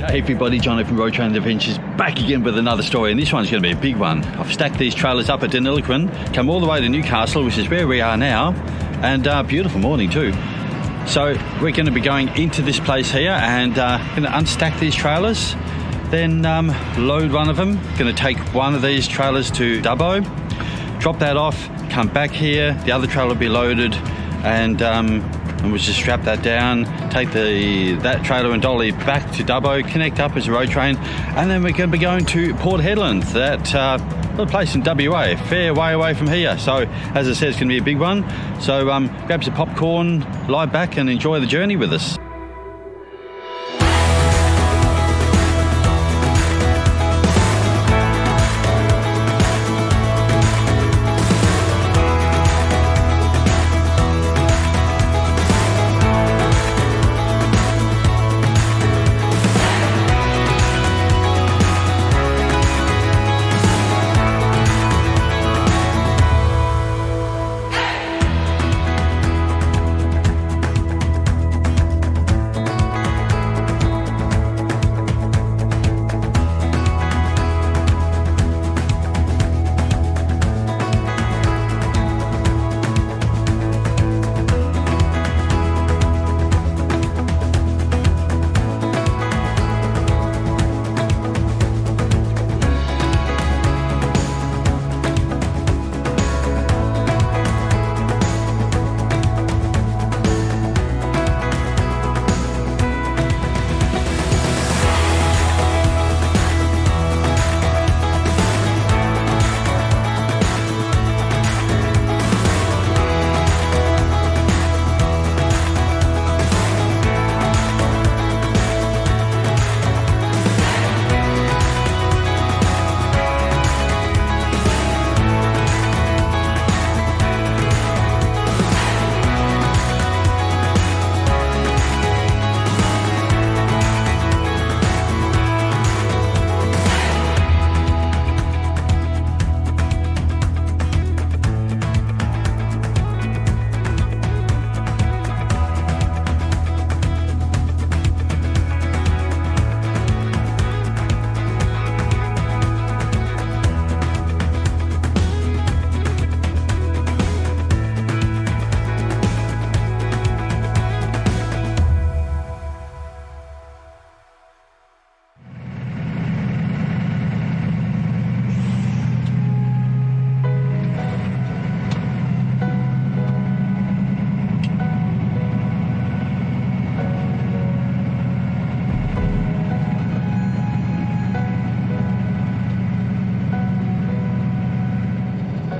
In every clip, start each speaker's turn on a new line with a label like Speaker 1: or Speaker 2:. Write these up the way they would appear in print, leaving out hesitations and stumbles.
Speaker 1: Hey everybody, Jono from Roye Training Adventures back again with another story, and this one's going to be a big one. I've stacked these trailers up at Dunedoo, come all the way to Newcastle, which is where we are now, and beautiful morning too. So we're going to be going into this place here and going to unstack these trailers, then load one of them. Going to take one of these trailers to Dubbo, drop that off, come back here, the other trailer will be loaded, and we'll just strap that down, take that trailer and dolly back to Dubbo, connect up as a road train, and then we're going to be going to Port Hedland, that little place in WA, fair way away from here. So as I said, it's going to be a big one. So grab some popcorn, lie back and enjoy the journey with us.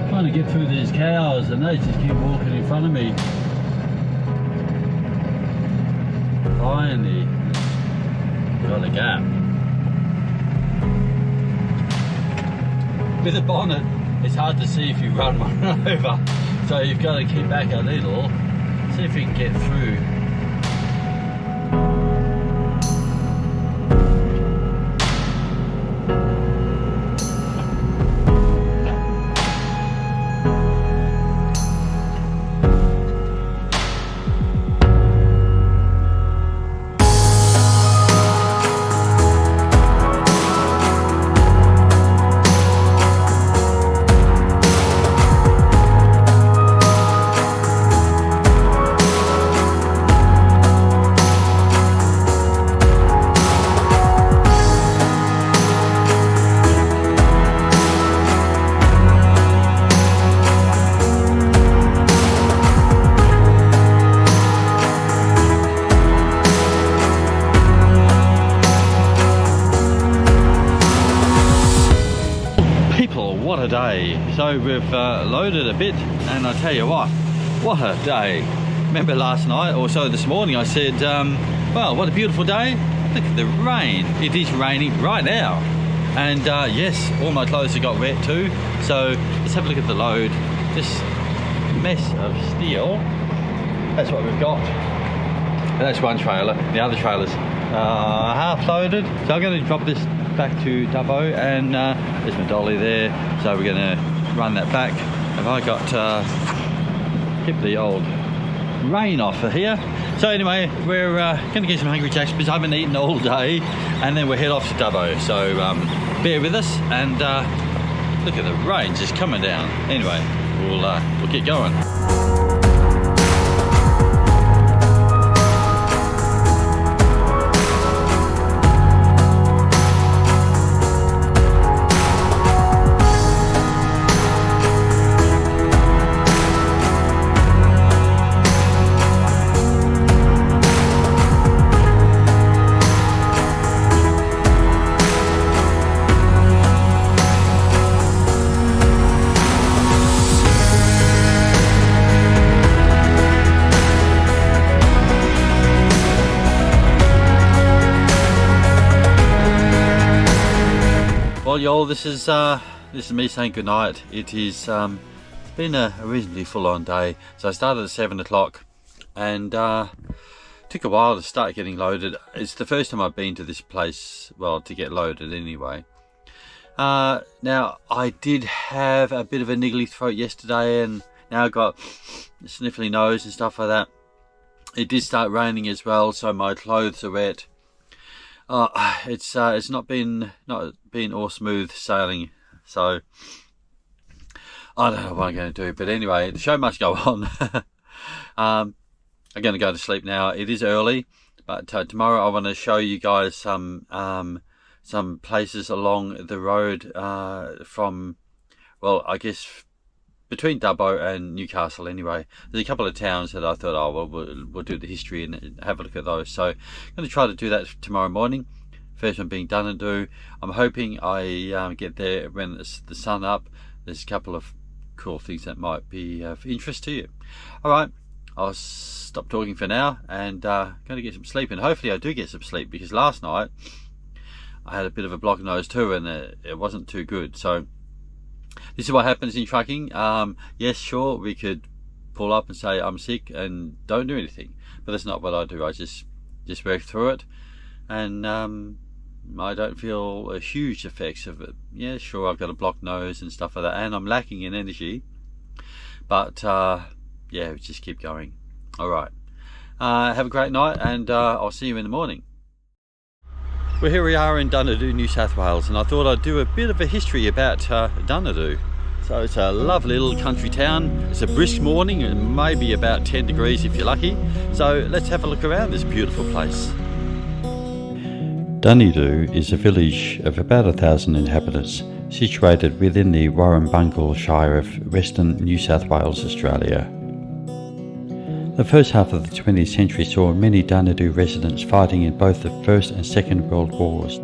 Speaker 1: Trying to get through these cows and they just keep walking in front of me. Finally got a gap. With a bonnet, it's hard to see if you run one over, so you've got to keep back a little, see if you can get through. What a day. So we've loaded a bit, and I tell you what a day. Remember last night, or so this morning, I said, well, what a beautiful day. Look at the rain. It is raining right now. And yes, all my clothes have got wet too. So let's have a look at the load. This mess of steel, that's what we've got. And that's one trailer. The other trailer's half loaded. So I'm going to drop this back to Dubbo, and there's my dolly there, so we're going to run that back. Have I got keep the old rain off of here. So anyway, we're going to get some Hungry Jacks because I haven't eaten all day, and then we'll head off to Dubbo. So bear with us, and look at the rain just coming down. Anyway, we'll get going. Well, y'all, this is me saying goodnight. It is been a reasonably full-on day. So I started at 7 o'clock, and took a while to start getting loaded. It's the first time I've been to this place, well, to get loaded anyway. Now, I did have a bit of a niggly throat yesterday, and now I've got a sniffly nose and stuff like that. It did start raining as well, so my clothes are wet. It's not been all smooth sailing, so I don't know what I'm going to do. But anyway, the show must go on. I'm going to go to sleep now. It is early, but tomorrow I want to show you guys some places along the road from, well, I guess between Dubbo and Newcastle. Anyway, there's a couple of towns that I thought, oh well, we'll do the history and have a look at those. So I'm going to try to do that tomorrow morning. First one being Dunedoo. I'm hoping I get there when it's the sun up. There's a couple of cool things that might be of interest to you. All right, I'll stop talking for now, and going to get some sleep, and hopefully I do get some sleep, because last night I had a bit of a blocked nose too, and it wasn't too good. So this is what happens in trucking. Yes, sure, we could pull up and say I'm sick and don't do anything, but that's not what I do. I just work through it, and I don't feel huge effects of it. Yeah, sure, I've got a blocked nose and stuff like that, and I'm lacking in energy, but yeah, just keep going. All right, have a great night, and I'll see you in the morning. Well, here we are in Dunedoo, New South Wales, and I thought I'd do a bit of a history about Dunedoo. So it's a lovely little country town. It's a brisk morning, and maybe about 10 degrees if you're lucky. So let's have a look around this beautiful place. Dunedoo is a village of about 1,000 inhabitants, situated within the Warrumbungle Shire of Western New South Wales, Australia. The first half of the 20th century saw many Dunedoo residents fighting in both the First and Second World Wars.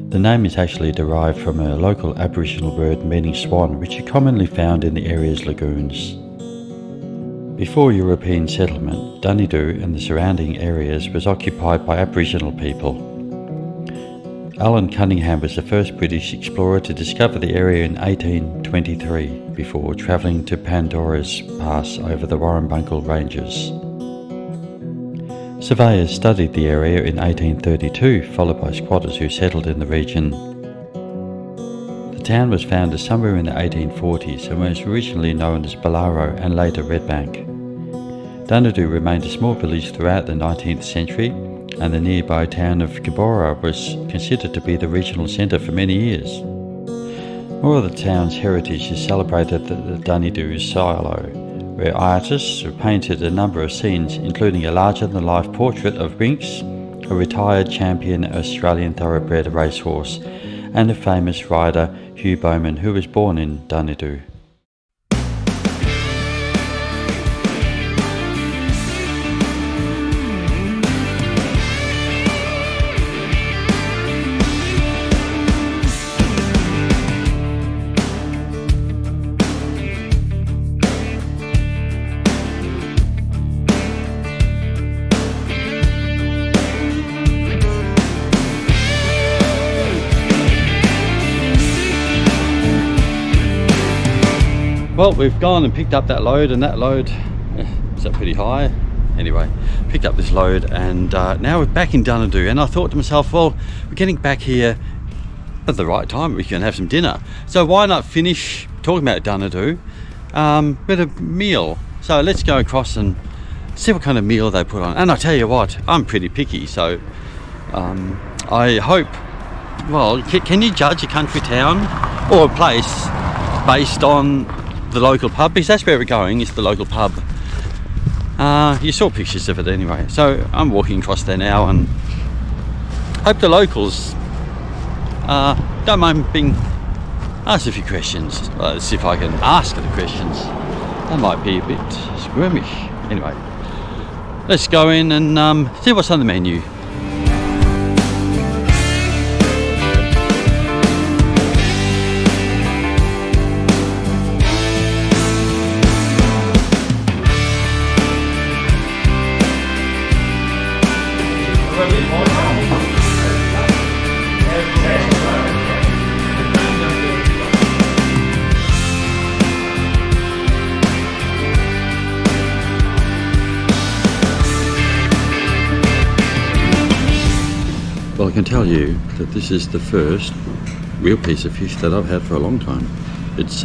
Speaker 1: The name is actually derived from a local Aboriginal word meaning swan, which are commonly found in the area's lagoons. Before European settlement, Dunedoo and the surrounding areas was occupied by Aboriginal people. Allan Cunningham was the first British explorer to discover the area in 1823, before travelling to Pandora's Pass over the Warrumbungle Ranges. Surveyors studied the area in 1832, followed by squatters who settled in the region. The town was founded somewhere in the 1840s and was originally known as Bolaro and later Redbank. Dunedoo remained a small village throughout the 19th century, and the nearby town of Kibora was considered to be the regional centre for many years. More of the town's heritage is celebrated at the Dunedoo Silo, where artists have painted a number of scenes, including a larger-than-life portrait of Winx, a retired champion Australian thoroughbred racehorse, and a famous rider, Hugh Bowman, who was born in Dunedoo. Well, we've gone and picked up that load, and that load is up pretty high. Anyway, picked up this load, and now we're back in Dunedoo, and I thought to myself, well, we're getting back here at the right time. We can have some dinner, so why not finish talking about Dunedoo with a meal? So let's go across and see what kind of meal they put on. And I tell you what, I'm pretty picky, so I hope. Well, can you judge a country town or a place based on the local pub? Because that's where we're going, is the local pub. You saw pictures of it anyway. So I'm walking across there now and hope the locals don't mind being asked a few questions. Let's see if I can ask the questions. That might be a bit squirmish. Anyway, let's go in and see what's on the menu. Well, I can tell you that this is the first real piece of fish that I've had for a long time. It's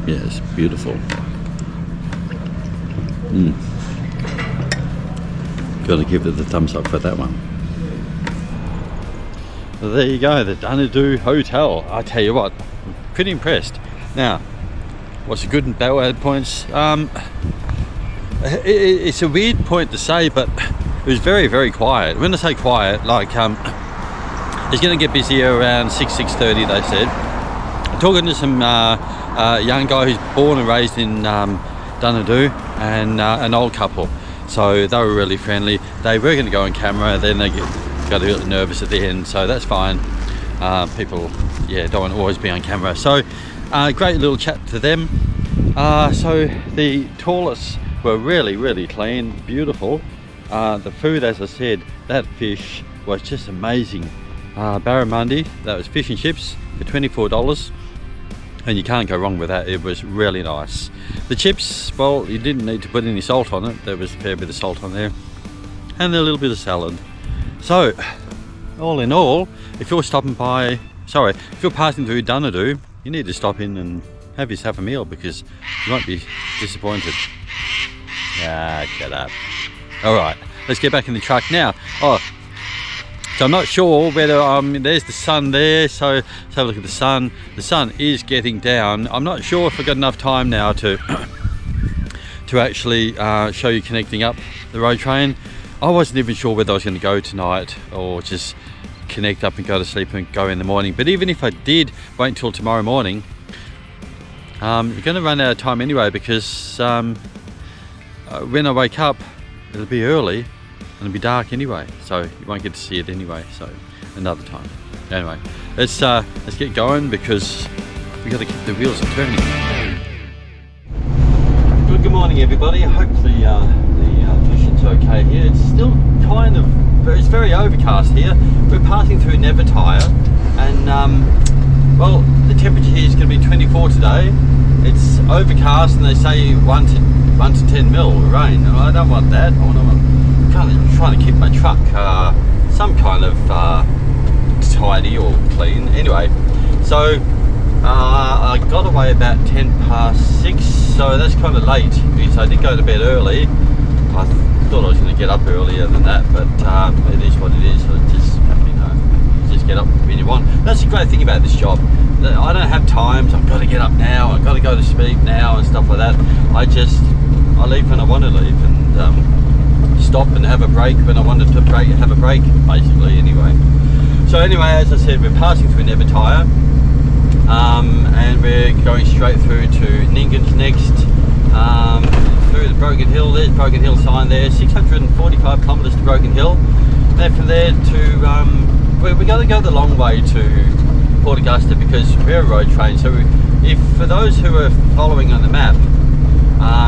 Speaker 1: it's beautiful. Got to give it the thumbs up for that one. Well, there you go, the Dunedoo Hotel. I tell you what, I'm pretty impressed. Now, what's the good and bad points? It's a weird point to say, but it was very, very quiet. When I say quiet, like it's going to get busier around 6:30. They said. I'm talking to some young guy who's born and raised in Dunedoo, and an old couple. So they were really friendly. They were going to go on camera, then they got a bit nervous at the end. So that's fine. People, don't want to always be on camera. So great little chat to them. So the toilets were really, really clean, beautiful. The food, as I said, that fish was just amazing. Barramundi, that was fish and chips for $24, and you can't go wrong with that. It was really nice. The chips, well, you didn't need to put any salt on it. There was a fair bit of salt on there, and a little bit of salad. So all in all, if you're if you're passing through Dunedoo, you need to stop in and have yourself a meal, because you won't be disappointed. Shut up. Alright, let's get back in the truck now. So I'm not sure whether there's the sun there, so let's have a look at the sun. The sun is getting down. I'm not sure if I've got enough time now to actually show you connecting up the road train. I wasn't even sure whether I was going to go tonight or just connect up and go to sleep and go in the morning. But even if I did wait until tomorrow morning, you're going to run out of time anyway, because when I wake up, it'll be early and it'll be dark anyway, so you won't get to see it anyway. So another time. Anyway, let's get going, because we got to keep the wheels turning. Good morning, everybody. I hope the vision's okay here. It's still it's very overcast here. We're passing through Nevertire, and well, the temperature here is going to be 24 today. It's overcast, and they say 1 to 10 mil rain, and I don't want that. I'm trying to keep my truck some kind of tidy or clean. Anyway, so I got away about 6:10, so that's kind of late, because I did go to bed early. I thought I was going to get up earlier than that, but it is what it is. So just get up when you want. That's the great thing about this job. I don't have times. I've got to get up now. I've got to go to sleep now and stuff like that. I leave when I want to leave, and stop and have a break when I wanted to have a break, basically. So anyway, as I said, we're passing through Nevertire, and we're going straight through to Ningan's next, through the Broken Hill. There's Broken Hill sign there. 645 kilometres to Broken Hill. Then from there to we're going to go the long way to Port Augusta, because we're a road train. So if for those who are following on the map,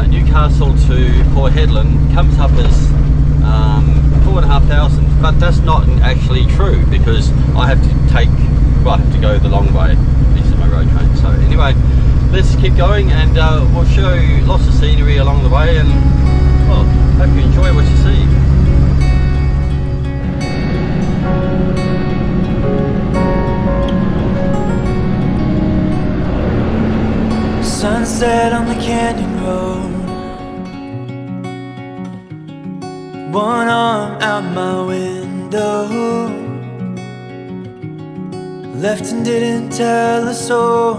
Speaker 1: Newcastle to Port Hedland comes up as 4,500, but that's not actually true, because I have to go the long way. This is my road train. So anyway, let's keep going, and we'll show you lots of scenery along the way, and well, hope you enjoy what you see.
Speaker 2: Sunset on the canyon road, One arm out my window, left and didn't tell a soul.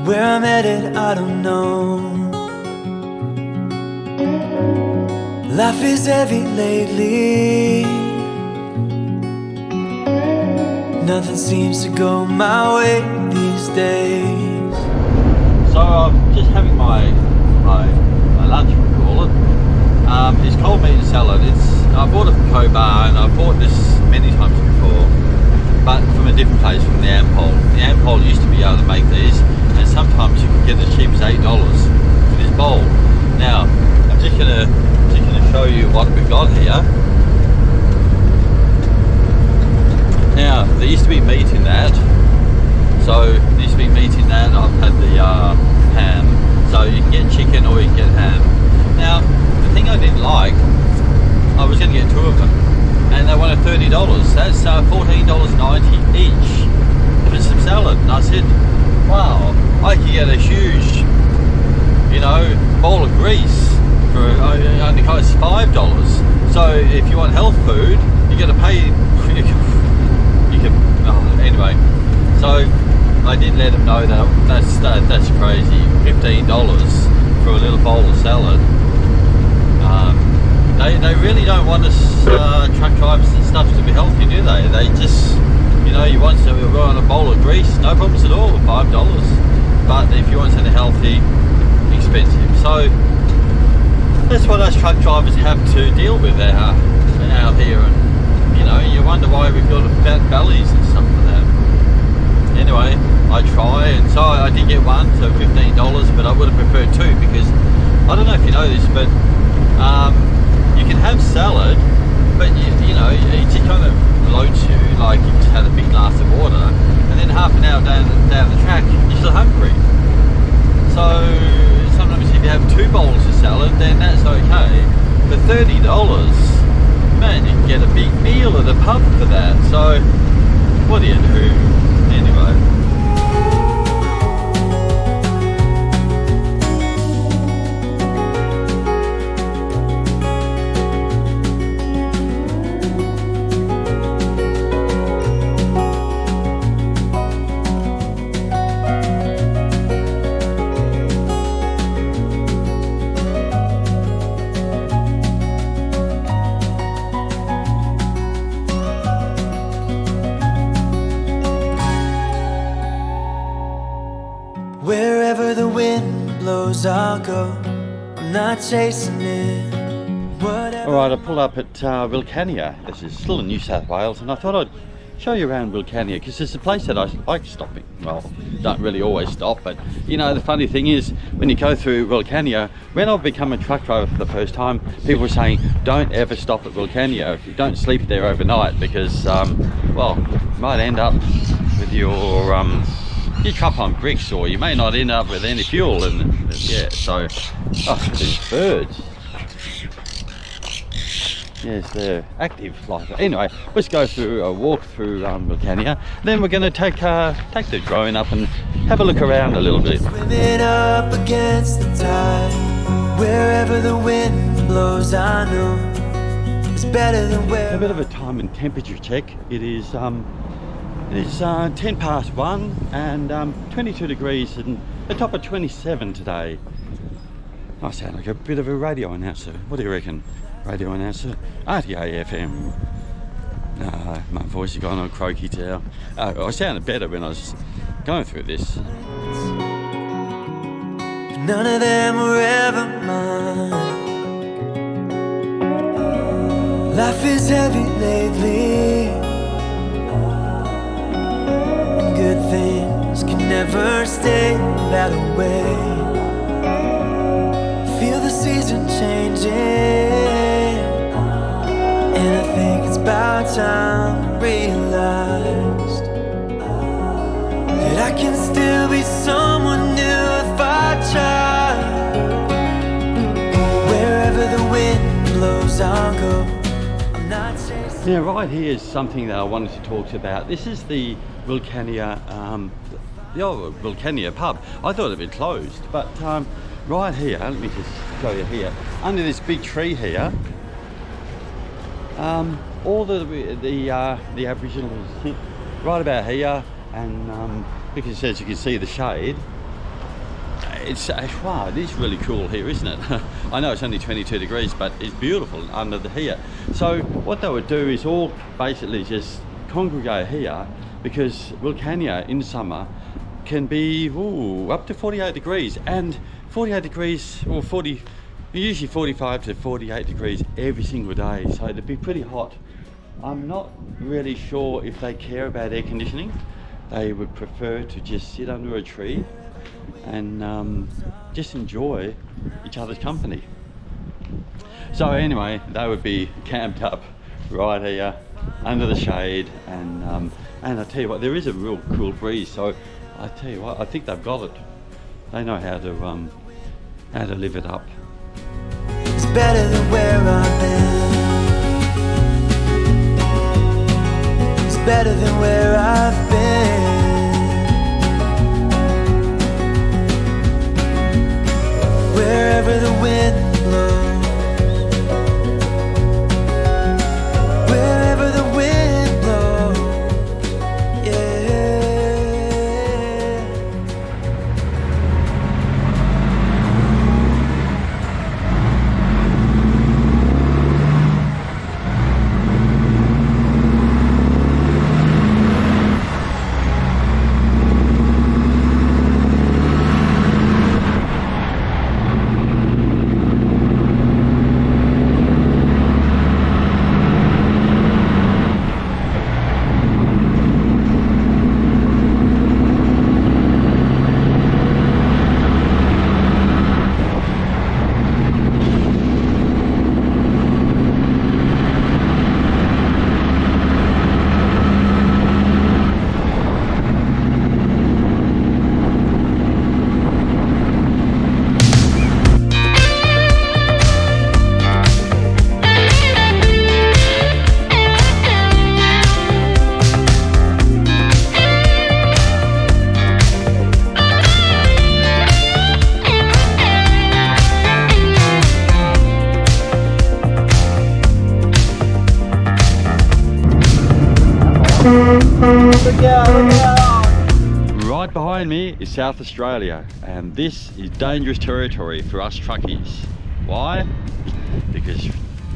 Speaker 2: Where I'm headed, I don't know. Life is heavy lately, nothing seems to go my way these days.
Speaker 1: So I'm just having my lunch, we call it. It's cold meat and salad. I bought it from Cobar, and I've bought this many times before, but from a different place, from the Ampol. The Ampol used to be able to make these, and sometimes you could get as cheap as $8 for this bowl. Now, I'm just gonna show you what we've got here. Now, there used to be meat in that. So there used to be meat in that. I've had the ham. So you can get chicken or you can get ham. Now, the thing I didn't like, I was going to get two of them, and they wanted $30. That's $14.90 each for some salad. And I said, wow, I could get a huge, bowl of grease for only costs $5. So if you want health food, you're going to pay. Anyway, so I did let them know that's crazy. $15 for a little bowl of salad. They really don't want us truck drivers and stuff to be healthy, do they? They just, you want a bowl of grease, no problems at all, $5. But if you want something healthy, expensive. So that's what us truck drivers have to deal with out here, and you wonder why we've got fat bellies and stuff like that. Anyway, I try, and so I did get one for $15, but I would have preferred two, because I don't know if you know this, but you can have salad, but it just kind of bloats you, like you just had a big glass of water, and then half an hour down the track, you're still hungry. So sometimes if you have two bowls of salad, then that's okay. For $30, man, you can get a big meal at a pub for that. So what do you do? Anyway.
Speaker 2: Wherever the wind blows, I'll go. I'm not chasing it.
Speaker 1: Alright, I pulled up at Wilcannia. This is still in New South Wales, and I thought I'd show you around Wilcannia, because it's a place that I like stopping. Well, don't really always stop, but the funny thing is, when you go through Wilcannia, when I've become a truck driver for the first time, people were saying, don't ever stop at Wilcannia. If you don't sleep there overnight, because, well, you might end up with your truck on bricks, or you may not end up with any fuel. And yeah, so, these birds. Yes, they're active like that. Anyway, let's go through a walk through Wilcannia. Then we're going to take the drone up and have a look around a little bit.
Speaker 2: Swimming up against the tide, wherever the wind blows, I know it's better than where.
Speaker 1: A bit of a time and temperature check. It is 10 past 1 and 22 degrees and a top of 27 today. I sound like a bit of a radio announcer. What do you reckon? Radio announcer, RTA FM. My voice has gone on croaky now. I sounded better when I was going through this.
Speaker 2: None of them were ever mine. Life is heavy lately, and good things can never stay that way. Feel the season changing, and I think it's about time I realized that I can still be someone new if I try. Wherever the wind blows, I'll go. I'm not chasing.
Speaker 1: Now, right here is something that I wanted to talk to you about. This is the Wilcannia, the old Wilcannia pub. I thought it had been closed, but right here, let me just show you here. Under this big tree here, all the Aboriginals sit right about here, and because as you can see the shade, it's wow, it is really cool here, isn't it? I know it's only 22 degrees, but it's beautiful under the here. So what they would do is all basically just congregate here, because Wilcannia in summer can be up to 48 degrees, and 48 degrees or 40, usually 45 to 48 degrees every single day, so it'd be pretty hot. I'm not really sure if they care about air conditioning. They would prefer to just sit under a tree and just enjoy each other's company. So anyway, they would be camped up right here under the shade, and I tell you what, there is a real cool breeze, so I tell you what, I think they've got it. They know how to live it up.
Speaker 2: It's better than where I've been. It's better than where I've been. Wherever the wind blows, wherever the wind blows, yeah.
Speaker 1: Right behind me is South Australia, and this is dangerous territory for us truckies. Why? Because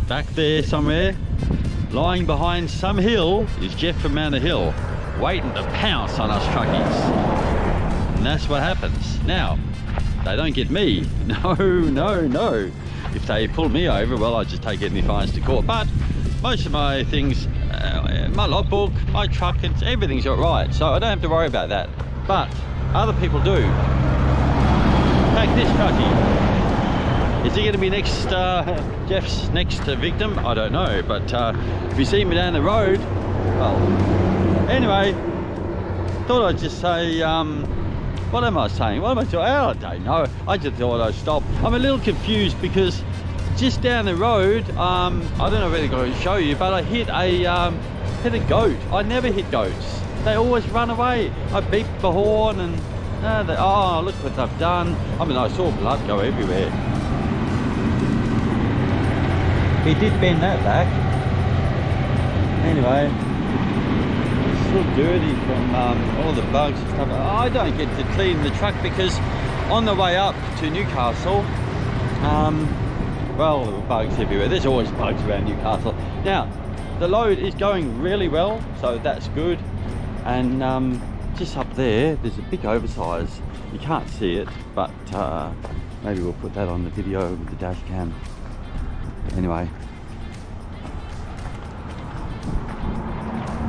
Speaker 1: back there somewhere, lying behind some hill, is Jeff from Manor Hill, waiting to pounce on us truckies. And that's what happens. Now, they don't get me. No, no, no. If they pull me over, well, I just take any fines to court. But most of my things, my logbook, my truck, everything's all right, so I don't have to worry about that. But other people do. Take this truckie. Is he going to be next, Jeff's next victim? I don't know, but if you see me down the road, well, anyway, thought I'd just say, what am I saying? What am I doing? I don't know. I just thought I'd stop. I'm a little confused because just down the road, I don't know whether I'm going to show you, but I hit a goat. I never hit goats. They always run away. I beep the horn and oh, look what they've done. I mean, I saw blood go everywhere. He did bend that back. Anyway, it's still dirty from all the bugs and stuff. I don't get to clean the truck because on the way up to Newcastle, well, there were bugs everywhere. There's always bugs around Newcastle. Now, the load is going really well, so that's good. And just up there, there's a big oversize. You can't see it, but maybe we'll put that on the video with the dash cam. Anyway,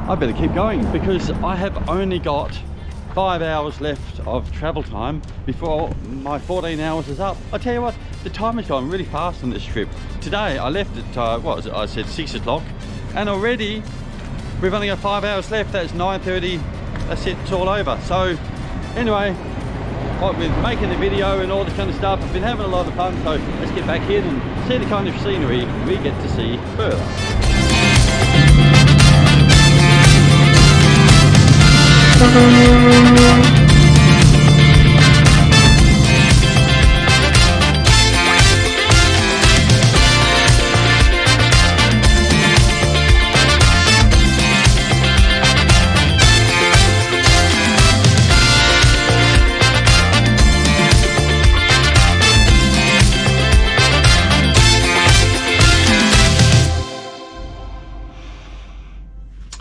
Speaker 1: I better keep going because I have only got 5 hours left of travel time before my 14 hours is up. I tell you what, the time has gone really fast on this trip. Today I left at what was it? I said 6 o'clock, and already we've only got 5 hours left. That's 9:30. That's it, it's all over. So anyway, I've been making the video and all this kind of stuff. I've been having a lot of fun, so let's get back in and see the kind of scenery we get to see further.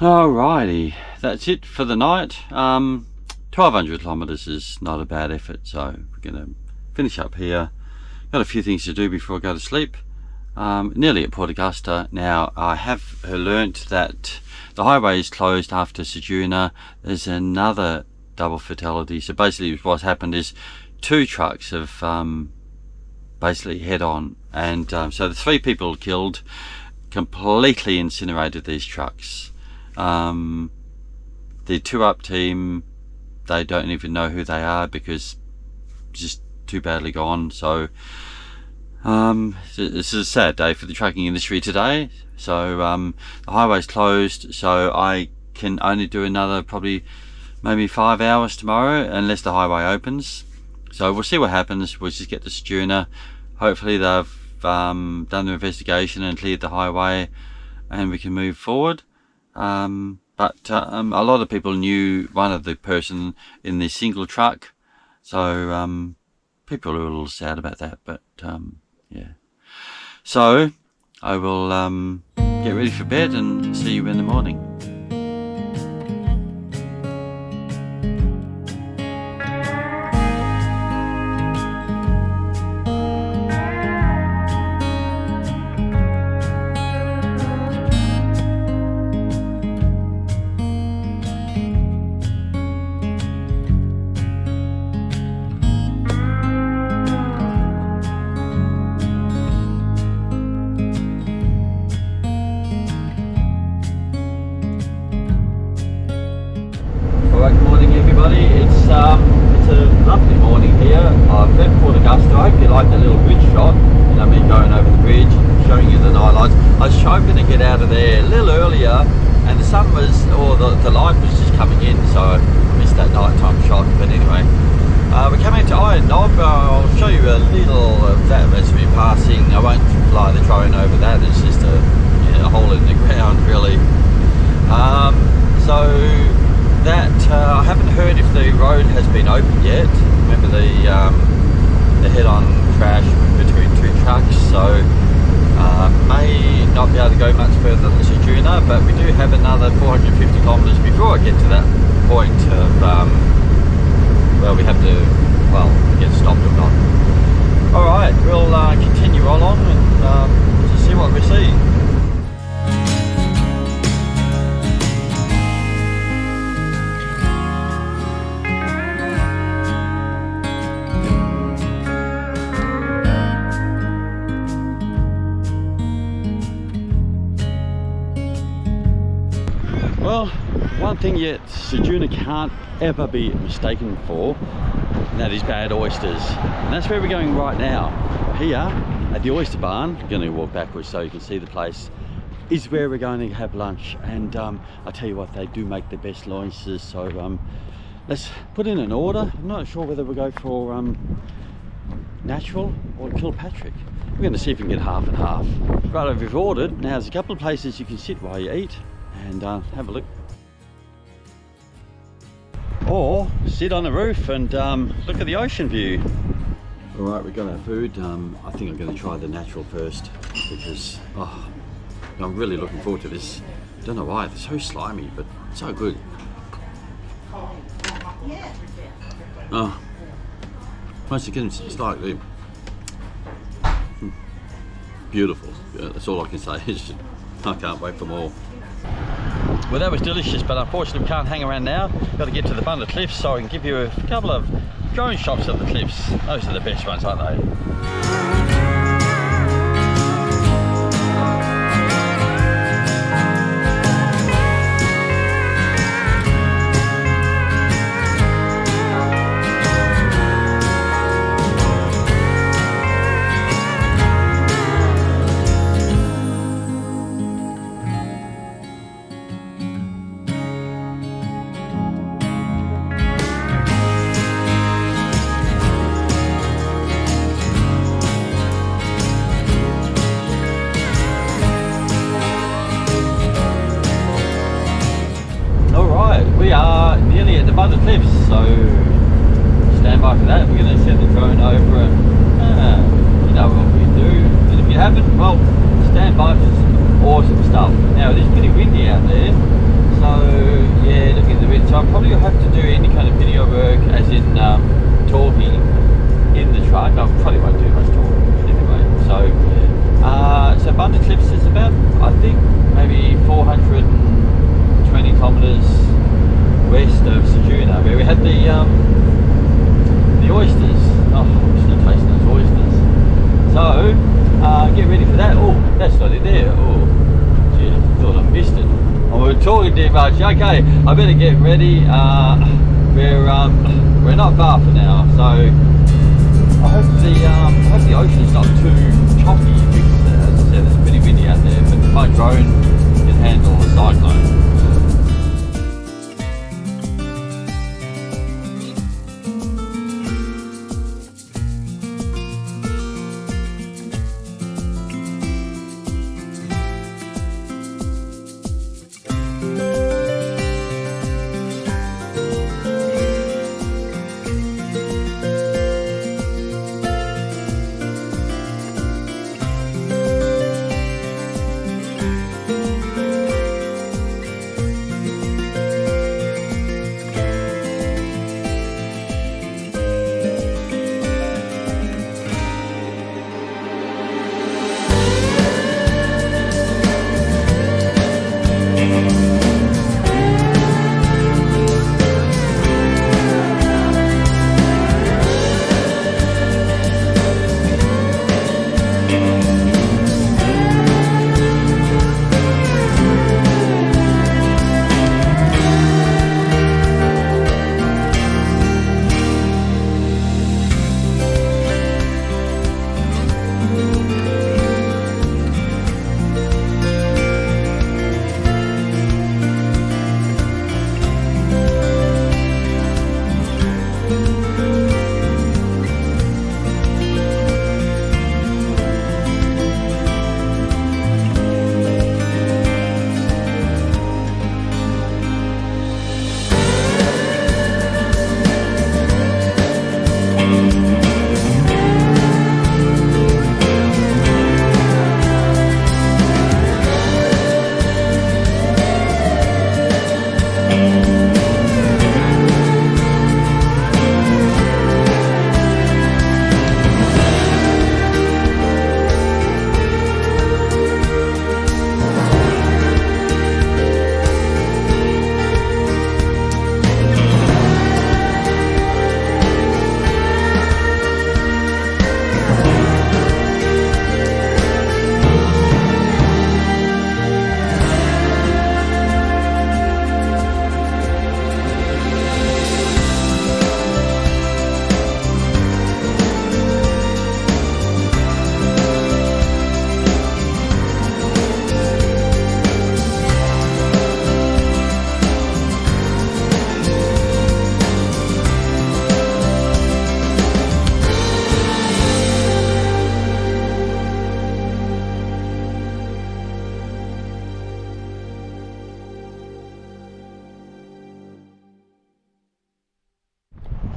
Speaker 1: Alrighty, that's it for the night. 1200 kilometres is not a bad effort, so we're going to finish up here. Got a few things to do before I go to sleep. Nearly at Port Augusta. Now, I have learnt that the highway is closed after Sojourner. There's another double fatality. So basically what's happened is 2 trucks have basically head on, and so the 3 people killed completely incinerated these trucks. The 2-up team, they don't even know who they are because just too badly gone. So this is a sad day for the trucking industry today. So the highway's closed, so I can only do another probably maybe 5 hours tomorrow unless the highway opens. So we'll see what happens. We'll just get the Sojourner. Hopefully they've done the investigation and cleared the highway and we can move forward. But a lot of people knew one of the person in the single truck, so people are a little sad about that, but yeah. So I will get ready for bed and see you in the morning. It's a lovely morning here. I've left Port Augusta. I hope you like the little bridge shot. You know, me going over the bridge, showing you the night lights. I was hoping to get out of there a little earlier, and the sun was, or the light was just coming in, so I missed that nighttime shot. But anyway, we're coming to Iron Knob. I'll show you a little of that as we're passing. I won't fly the drone over that. It's just a hole in the ground, really. So that I haven't heard if the road has been opened yet. Remember the head-on crash between 2 trucks, so may not be able to go much further than Sojourner, but we do have another 450 kilometres before I get to that point of well, we have to get stopped or not. Alright, we'll continue along and just see what we see. Well, one thing yet Sojourner can't ever be mistaken for, and that is bad oysters. And that's where we're going right now. Here at the oyster barn, I'm going to walk backwards so you can see the place, is where we're going to have lunch. And I tell you what, they do make the best oysters. So let's put in an order. I'm not sure whether we'll go for natural or Kilpatrick. We're going to see if we can get half and half. Right, we've ordered. Now there's a couple of places you can sit while you eat and have a look, or sit on the roof and look at the ocean view. All right, we've got our food. I think I'm going to try the natural first because I'm really looking forward to this. I don't know why, it's so slimy, but so good. Once again, it's like beautiful. Yeah, that's all I can say. I can't wait for more. Well, that was delicious, but unfortunately we can't hang around now. Got to get to the Bunda Cliffs so I can give you a couple of drone shots of the cliffs. Those are the best ones, aren't they? That's not it there. Oh, gee, I thought I missed it. Oh, we're talking too much. Okay, I better get ready. We're not far for now, so I hope the ocean's not too choppy. Because, as I said, it's pretty windy out there, but my drone can handle the cyclone.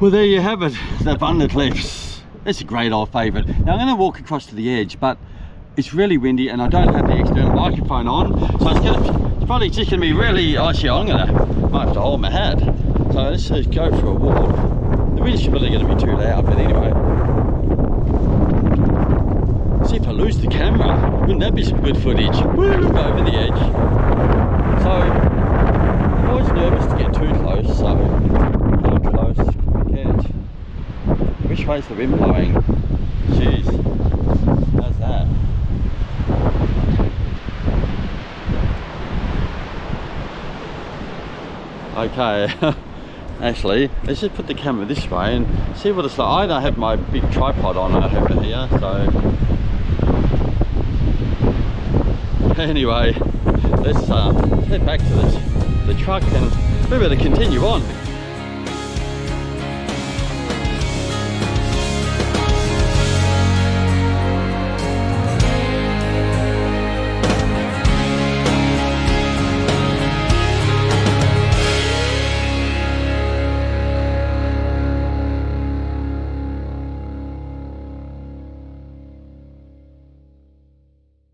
Speaker 1: Well, there you have it, the Thunder Cliffs. It's a great old favourite. Now I'm going to walk across to the edge, but it's really windy and I don't have the external microphone on, so it's probably just going to be really icy. I might have to hold my hat. So let's just go for a walk. The wind's probably going to be too loud, but anyway. See if I lose the camera. Wouldn't that be some good footage? Woo, over the edge. So I'm always nervous to get too close, so how close can I get? Which way's the wind blowing? Jeez, how's that? Okay, actually, let's just put the camera this way and see what it's like. I don't have my big tripod on over here, so anyway, let's head back to the truck and we better continue on.